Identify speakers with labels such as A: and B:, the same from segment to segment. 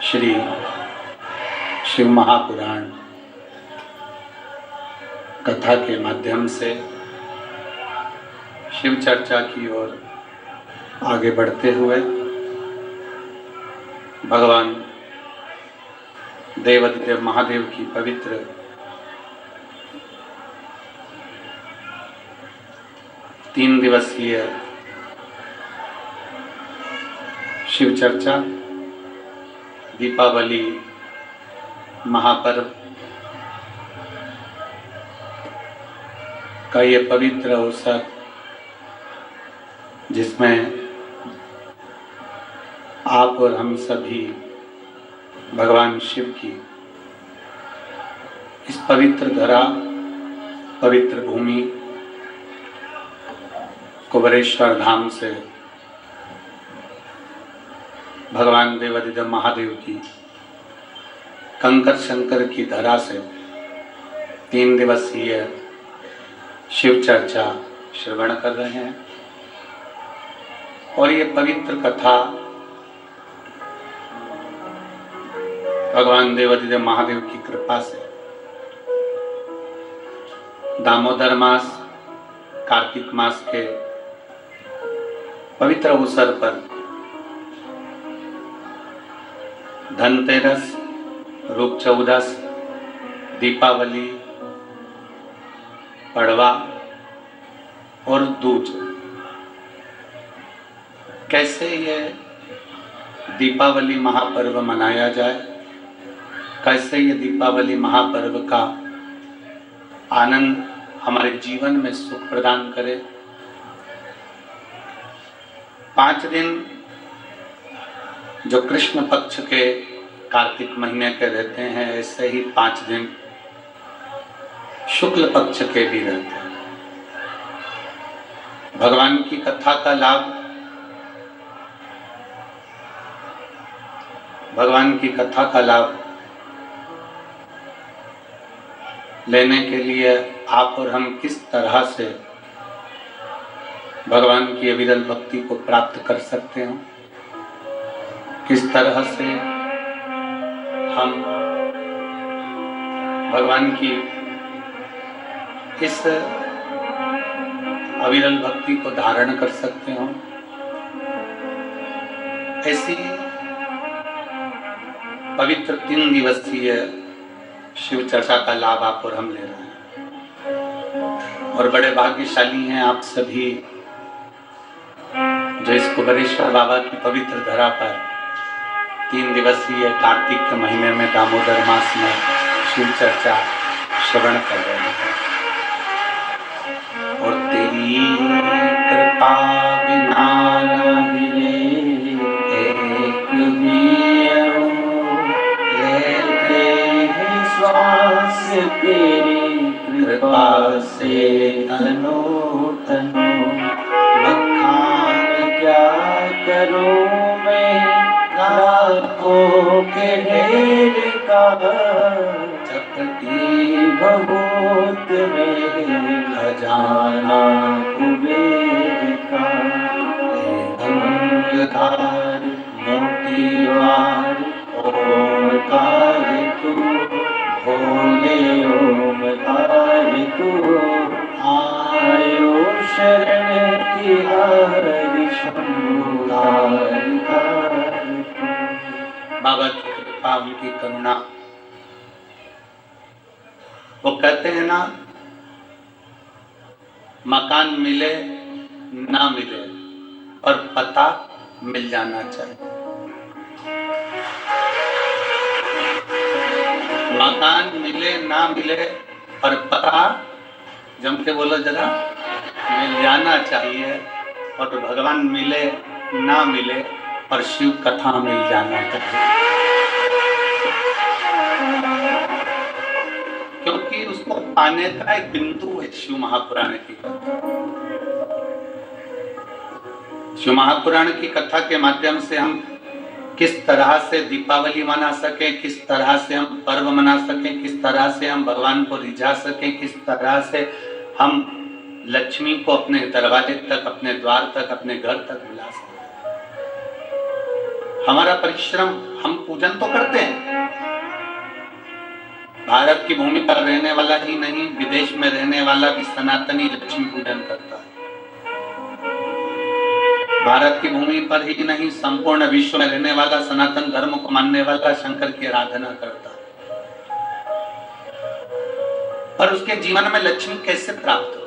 A: श्री शिव महापुराण कथा के माध्यम से शिव चर्चा की ओर आगे बढ़ते हुए भगवान देवादिदेव महादेव की पवित्र तीन दिवसीय शिव चर्चा दीपावली महापर्व का ये पवित्र अवसर, जिसमें आप और हम सभी भगवान शिव की इस पवित्र धरा, पवित्र भूमि कुबेरेश्वर धाम से भगवान देवादिदेव महादेव की कंकर शंकर की धरा से तीन दिवसीय शिव चर्चा श्रवण कर रहे हैं। और ये पवित्र कथा भगवान देवादिदेव महादेव की कृपा से दामोदर मास, कार्तिक मास के पवित्र अवसर पर धनतेरस, रूप चौदस, दीपावली, पड़वा और दूज, कैसे ये दीपावली महापर्व मनाया जाए, कैसे ये दीपावली महापर्व का आनंद हमारे जीवन में सुख प्रदान करे। 5 दिन जो कृष्ण पक्ष के कार्तिक महीने के रहते हैं, ऐसे ही 5 दिन शुक्ल पक्ष के भी रहते हैं। भगवान की कथा का लाभ, भगवान की कथा का लाभ लेने के लिए आप और हम किस तरह से भगवान की अविरल भक्ति को प्राप्त कर सकते हैं, किस तरह से हम भगवान की इस अविरल भक्ति को धारण कर सकते हो, ऐसी पवित्र 3 दिवसीय शिव चर्चा का लाभ आप और हम ले रहे हैं। और बड़े भाग्यशाली हैं आप सभी जो इस कुबेरेश्वर बाबा की पवित्र धरा पर 3 दिवसीय कार्तिक के महीने में दामोदर मास में शिव चर्चा श्रवण कर रहे हैं। और तेरी कृपा बिना एक भी लेते हैं श्वास, तेरी कृपा से तनो तनो बखान क्या करूं मैं, लाखों के ढेर का चपटी भभूत में खजाना कुबेर का। गंगाधार मोतीवार ओमकार तू, भोले ओमकार तू, आयो शरण की हरि शंभुधार। बाबा की कृपा, उनकी करुणा वो कहते हैं ना, मकान मिले ना मिले पर पता मिल जाना चाहिए। मकान मिले ना मिले पर पता, जम के बोलो जरा, मिल जाना चाहिए। और भगवान मिले ना मिले पर शिव कथा मिल जाना चाहिए, क्योंकि उसको पाने का एक बिंदु है शिव महापुराण की कथा। शिव महापुराण की कथा के माध्यम से हम किस तरह से दीपावली मना सकें, किस तरह से हम पर्व मना सकें, किस तरह से हम भगवान को रिझा सकें, किस तरह से हम लक्ष्मी को अपने दरवाजे तक, अपने द्वार तक, अपने घर तक बुला सकें। हमारा परिश्रम, हम पूजन तो करते हैं। भारत की भूमि पर रहने वाला ही नहीं, विदेश में रहने वाला भी सनातनी लक्ष्मी पूजन करता है। भारत की भूमि पर ही नहीं, संपूर्ण विश्व में रहने वाला, सनातन धर्म को मानने वाला शंकर की आराधना करता है। पर उसके जीवन में लक्ष्मी कैसे प्राप्त हो?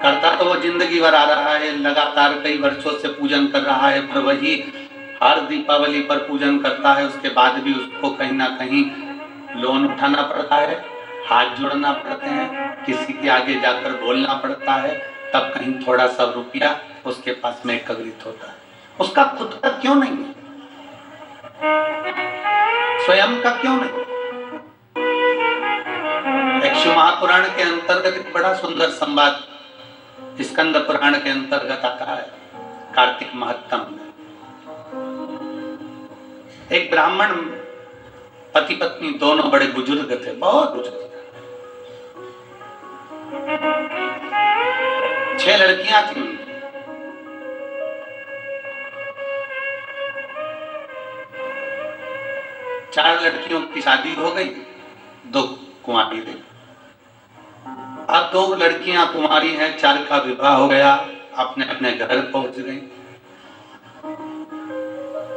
A: करता तो वो जिंदगी भर आ रहा है, लगातार कई वर्षों से पूजन कर रहा है, पर वही हर दीपावली पर पूजन करता है। उसके बाद भी उसको कहीं ना कहीं लोन उठाना पड़ता है, हाथ जोड़ना पड़ते हैं, किसी के आगे जाकर बोलना पड़ता है, तब कहीं थोड़ा सा रुपया उसके पास में एकत्रित होता है। उसका खुद का क्यों नहीं है? स्वयं का क्यों नहीं? एक शिव महापुराण के अंतर्गत एक बड़ा सुंदर संवाद स्कंद पुराण के अंतर्गत आता है, कार्तिक महत्तम में। एक ब्राह्मण पति पत्नी दोनों बड़े बुजुर्ग थे, बहुत बुजुर्ग। 6 लड़कियां थी। 4 लड़कियों की शादी हो गई, 2 कुंवारी रही। अब 2 लड़कियां कुंवारी हैं, 4 का विवाह हो गया, अपने अपने घर पहुंच गई।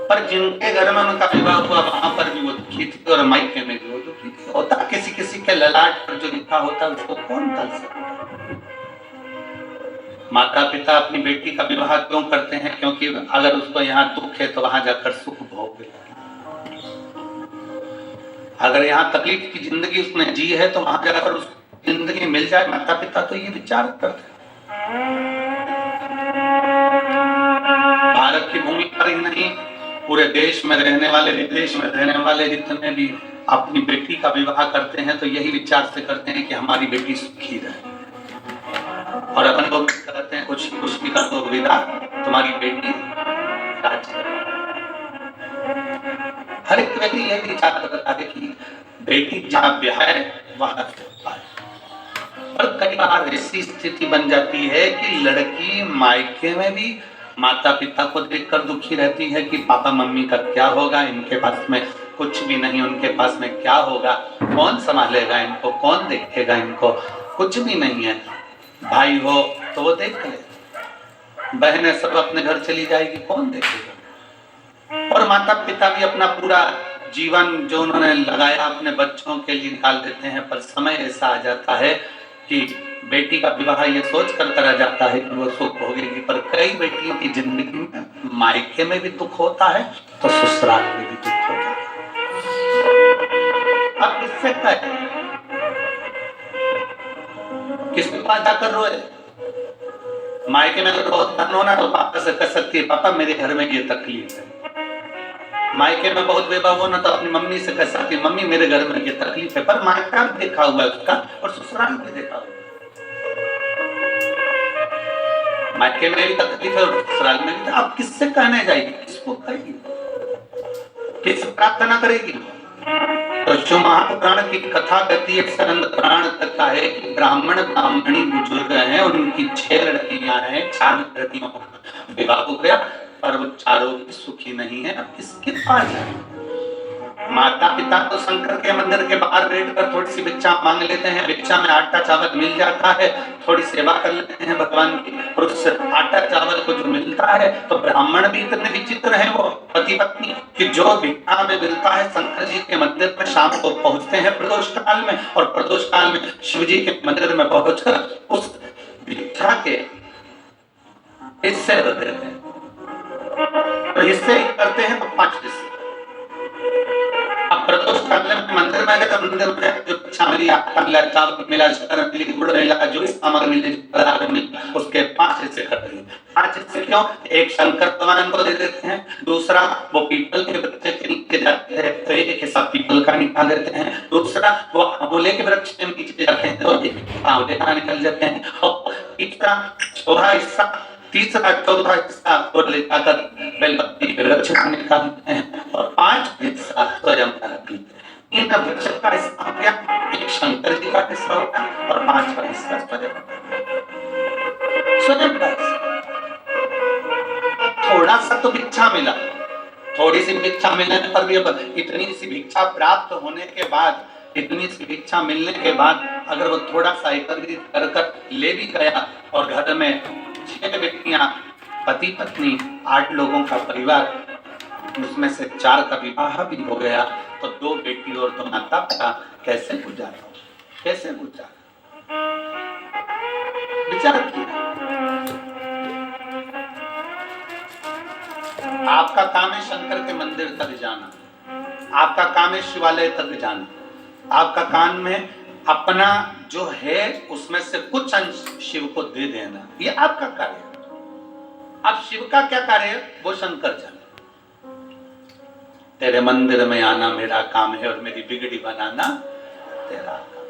A: पर जिनके घर में उनका विवाह हुआ वहां पर भी वो दुखी थी और मायके में भी वो दुखी थी। होता किसी किसी के ललाट पर जो लिखा होता है उसको कौन तल सकता है? माता पिता अपनी बेटी का विवाह क्यों करते हैं? क्योंकि अगर उसको यहाँ दुख है तो वहां जाकर सुख भोग ले। अगर यहाँ तकलीफ की जिंदगी उसने जी है तो वहां जाकर उसको जिंदगी मिल जाए। माता पिता तो ये विचार करते हैं। भारत की भूमि पर ही नहीं, पूरे देश में रहने वाले, विदेश में रहने वाले जितने भी अपनी बेटी का विवाह करते हैं तो यही विचार से करते हैं कि हमारी बेटी सुखी रहे। और अपन लोग कहते हैं कुछ कुछ भी कर दो विदा, तुम्हारी बेटी राज करे। हर एक व्यक्ति यह विचार करता है कि बेटी जहाँ ब्याह है वहां पाए। पर कई बार ऐसी स्थिति बन जाती है कि लड़की मायके में भी माता पिता को देखकर दुखी रहती है कि पापा मम्मी का क्या होगा, इनके पास में कुछ भी नहीं, उनके पास में क्या होगा, कौन संभालेगा इनको, कौन देखेगा इनको, कुछ भी नहीं है। भाई हो तो वो देख ले, बहनें सब अपने घर चली जाएगी, कौन देखेगा। और माता पिता भी अपना पूरा जीवन जो उन्होंने लगाया अपने बच्चों के लिए निकाल देते हैं। पर समय ऐसा आ जाता है कि बेटी का विवाह ये सोच कर करा जाता है कि वो सुख भोगेगी। पर कई बेटियों की जिंदगी में मायके में भी दुख होता है तो ससुराल में भी दुख हो जाता है। अब किससे कहे, किसके पास जाकर रोए? मायके में अगर बहुत धन होना तो पापा से कह सकती है पापा मेरे घर में ये तकलीफ है। मायके में बहुत बेबा होना तो अपनी मम्मी से कह सकती है मम्मी मेरे घर में ये तकलीफ है। पर मायका भी देखा हुआ है उसका और ससुराल भी देखा हुआ है। मायके में भी तकलीफ है और ससुराल में भी। अब किससे कहने जाएगी, किसको कहेगी, किससे प्रार्थना करेगी? तो शिव महापुराण की कथा कहती है, स्कंद पुराण कथा है कि ब्राह्मण ब्राह्मणी बुजुर्ग हैं, उनकी 6 लड़कियां हैं, 4 लड़कियों का विवाह हो गया पर वो चारों भी सुखी नहीं है। अब किसके पास है? माता पिता तो शंकर के मंदिर के बाहर बैठकर थोड़ी सी भिक्षा मांग लेते हैं, भिक्षा में आटा चावल मिल जाता है, थोड़ी सेवा कर लेते हैं भगवान की, और उस आटा चावल को जो मिलता है, तो ब्राह्मण भी इतने विचित्र हैं वो पति पत्नी कि जो भिक्षा में मिलता है शंकर जी के मंदिर में शाम को पहुंचते हैं प्रदोष काल में, और प्रदोष काल में शिव जी के मंदिर में पहुंचकर उस भिक्षा के हिस्से देते हैं। तो हिस्से करते हैं तो 5 हिस्से। अब प्रदोष काल में मंदिर में गए, मंदिर में जो भिक्षा मिली, आटा मिला, चावल मिला, शक्कर मिली, गुड़ मिला, जो सामग्री मिली, उसके 5 हिस्से करते हैं। 5 हिस्से क्यों? एक शंकर भगवान को दे देते हैं, दूसरा वो पीपल के वृक्ष के नीचे जाते हैं तो एक हिस्सा पीपल का निकाल देते हैं, दूसरा वो आंवले के वृक्ष के नीचे जाते हैं तो एक आंवले का निकल जाते हैं, और तीसरा चौथा हिस्सा, तीसरा चौथा हिस्सा को लेकर बेलपत्ती के वृक्ष का निकालते हैं, और 5 हिस्सा स्वयं का रखते हैं। इन वृक्ष का हिस्सा हो गया, एक शंकर जी का हिस्सा हो गया, और 5 का हिस्सा स्वयं का हिस्सा। थोड़ा सा तो भिक्षा मिला, थोड़ी सी भिक्षा मिलने पर भी, इतनी सी भिक्षा प्राप्त होने के बाद, इतनी सी भिक्षा मिलने के बाद अगर वो थोड़ा सा एकत्रित कर ले भी गया, और घर में 6 व्यक्तियां, पति पत्नी, 8 लोगों का परिवार, उसमें से 4 का विवाह भी हो गया, तो 2 बेटी और 2 माता पिता कैसे गुजारा, कैसे गुजारा? विचार किया। आपका काम है शंकर के मंदिर तक जाना, आपका काम है शिवालय तक जाना, आपका काम में अपना जो है उसमें से कुछ अंश शिव को दे देना, ये आपका कार्य है। अब शिव का क्या कार्य है वो शंकर जाने। तेरे मंदिर में आना मेरा काम है, और मेरी बिगड़ी बनाना तेरा काम।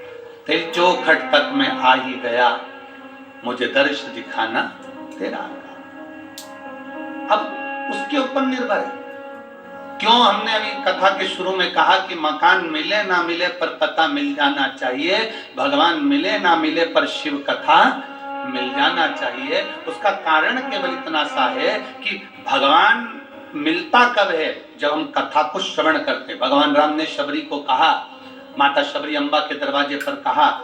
A: तेरी चौखट तक में आ ही गया, मुझे दर्श दिखाना तेरा काम। अब उसके ऊपर निर्भर है। क्यों हमने अभी कथा के शुरू में कहा कि मकान मिले ना मिले पर पता मिल जाना चाहिए, भगवान मिले ना मिले पर शिव कथा मिल जाना चाहिए। उसका कारण केवल इतना सा है कि भगवान मिलता कब है? जब हम कथा को श्रवण करते। भगवान राम ने शबरी को कहा, माता शबरी अम्बा के दरवाजे पर कहा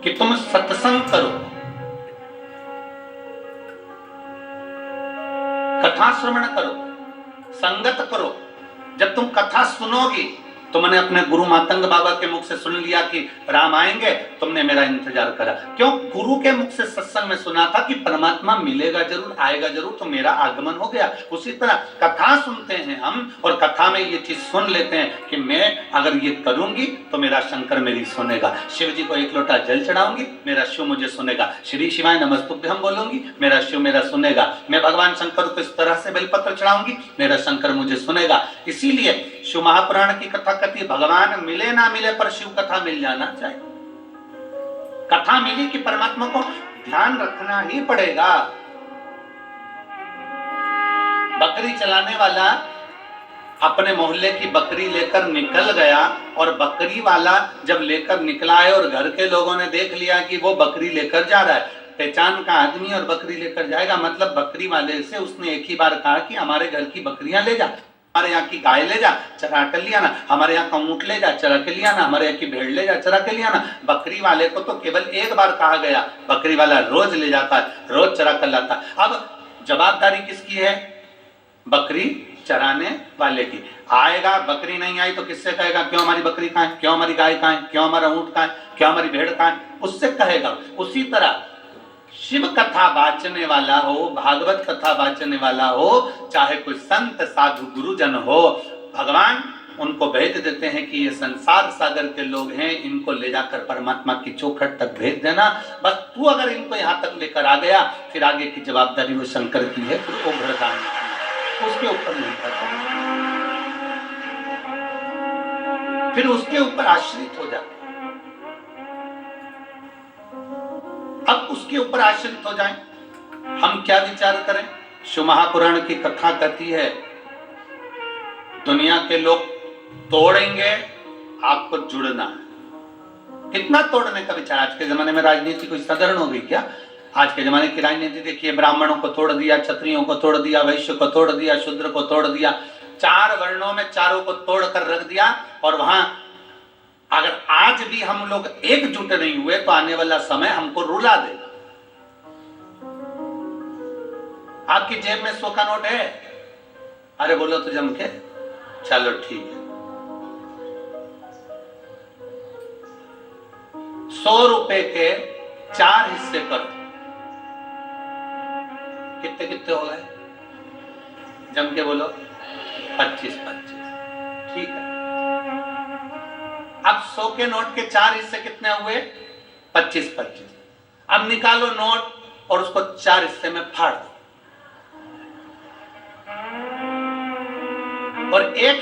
A: कि तुम सत्संग करो, कथा श्रवण करो, संगत करो। जब तुम कथा सुनोगी, तुमने अपने गुरु मातंग बाबा के मुख से सुन लिया कि राम आएंगे, तुमने मेरा इंतजार करा। क्यों? गुरु के मुख से सत्संग में सुना था कि परमात्मा मिलेगा जरूर, आएगा जरूर, तो मेरा आगमन हो गया। उसी तरह कथा सुनते हैं हम, और कथा में ये चीज सुन लेते हैं कि मैं अगर ये करूंगी तो मेरा शंकर मेरी सुनेगा। शिव जी को 1 लोटा जल चढ़ाऊंगी, मेरा शिव मुझे सुनेगा। श्री शिवाय नमस्तुभ्यं बोलूंगी, मेरा शिव मेरा सुनेगा। मैं भगवान शंकर को इस तरह से बेलपत्र चढ़ाऊंगी, मेरा शंकर मुझे सुनेगा। इसीलिए शिव महापुराण की कथा कहती है, भगवान मिले ना मिले पर शिव कथा मिल जाना चाहिए। कथा मिली कि परमात्मा को ध्यान रखना ही पड़ेगा। बकरी चलाने वाला अपने मोहल्ले की बकरी लेकर निकल गया, और बकरी वाला जब लेकर निकला है और घर के लोगों ने देख लिया कि वो बकरी लेकर जा रहा है, पहचान का आदमी और बकरी लेकर जाएगा, मतलब बकरी वाले से उसने एक ही बार कहा कि हमारे घर की बकरियां ले जा, हमारे यहाँ की गाय ले जा, चरा कर लिया ना, हमारे यहाँ का ऊंट ले जा, चरा के लिया ना, हमारे यहाँ की भेड़ ले जा, चरा के लिया ना। बकरी वाले को तो केवल एक बार कहा गया, बकरी वाला रोज ले जाता है, रोज चरा कर लाता है। अब जवाबदारी किसकी है? बकरी चराने वाले की। आएगा, बकरी नहीं आई तो किससे कहेगा क्यों हमारी बकरी कहाँ है, क्यों हमारी गाय कहाँ है, क्यों हमारा ऊंट कहाँ है, क्यों हमारी भेड़ कहाँ है, उससे कहेगा। उसी तरह शिव कथा वाचने वाला हो, भागवत कथा वाचने वाला हो, चाहे कोई संत साधु गुरुजन हो, भगवान उनको भेज देते हैं कि ये संसार सागर के लोग हैं, इनको ले जाकर परमात्मा की चौखट तक भेज देना। बस तू अगर इनको यहाँ तक लेकर आ गया, फिर आगे की जवाबदारी वो शंकर की है, फिर वो घरदान उसके ऊपर नहीं करता, फिर उसके ऊपर आश्रित हो जाता। अब उसके ऊपर आश्रित हो जाएं, हम क्या विचार करें? शिव महापुराण की कथा कहती है, दुनिया के लोग तोड़ेंगे, आपको जुड़ना है। कितना तोड़ने का विचार? आज के जमाने में राजनीति कोई साधारण हो गई क्या? आज के जमाने की राजनीति देखिए, ब्राह्मणों को तोड़ दिया, क्षत्रियों को तोड़ दिया, वैश्य को तोड़ दिया, शूद्र को तोड़ दिया, चार वर्णों में चारों को तोड़कर रख दिया, और वहां अगर आज भी हम लोग एकजुट नहीं हुए तो आने वाला समय हमको रुला देगा। आपकी जेब में 100 का नोट है? अरे बोलो तो जम के, चलो ठीक है। 100 रुपए के 4 हिस्से करो, कितने कितने हो गए? जम के बोलो, 25-25। ठीक है, अब 100 के नोट के 4 हिस्से कितने हुए? 25-25। अब निकालो नोट और उसको 4 हिस्से में फाड़ दो, और एक